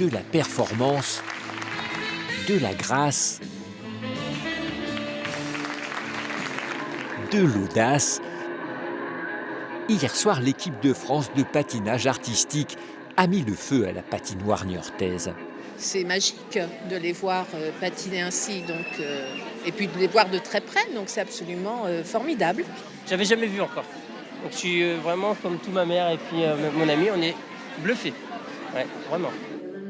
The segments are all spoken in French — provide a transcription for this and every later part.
de la performance, de la grâce, de l'audace. Hier soir, l'équipe de France de patinage artistique a mis le feu à la patinoire niortaise. C'est magique de les voir patiner ainsi, et puis de les voir de très près, donc c'est absolument formidable. J'avais jamais vu encore. Donc je suis vraiment, comme tout ma mère et puis mon ami, on est bluffés. Ouais, vraiment.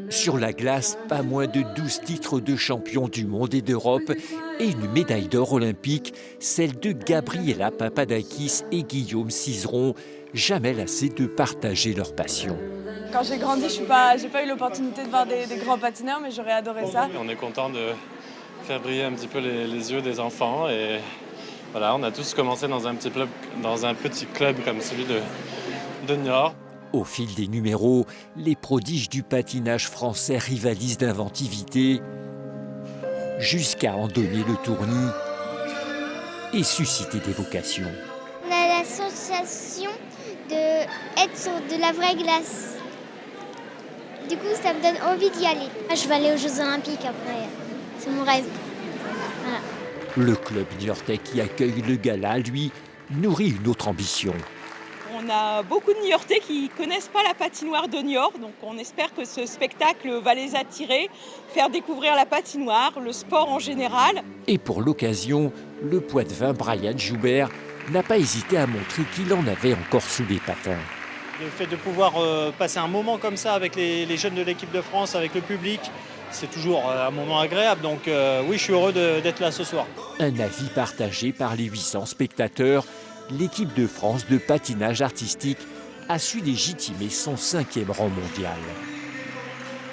Sur la glace, pas moins de 12 titres de champion du monde et d'Europe et une médaille d'or olympique, celle de Gabriela Papadakis et Guillaume Cizeron, jamais lassés de partager leur passion. Quand j'ai grandi, j'ai pas eu l'opportunité de voir des grands patineurs, mais j'aurais adoré ça. On est content de faire briller un petit peu les yeux des enfants et voilà, on a tous commencé dans un petit club comme celui de Niort. Au fil des numéros, les prodiges du patinage français rivalisent d'inventivité jusqu'à en donner le tournis et susciter des vocations. On a la sensation d'être sur de la vraie glace. Du coup, ça me donne envie d'y aller. Je vais aller aux Jeux Olympiques après. C'est mon rêve. Voilà. Le club niortais qui accueille le gala, lui, nourrit une autre ambition. On a beaucoup de Niortais qui ne connaissent pas la patinoire de Niort, donc on espère que ce spectacle va les attirer, faire découvrir la patinoire, le sport en général. Et pour l'occasion, le poitevin Brian Joubert n'a pas hésité à montrer qu'il en avait encore sous les patins. Le fait de pouvoir passer un moment comme ça avec les jeunes de l'équipe de France, avec le public, c'est toujours un moment agréable. Donc oui, je suis heureux d'être là ce soir. Un avis partagé par les 800 spectateurs, l'équipe de France de patinage artistique a su légitimer son 5e rang mondial.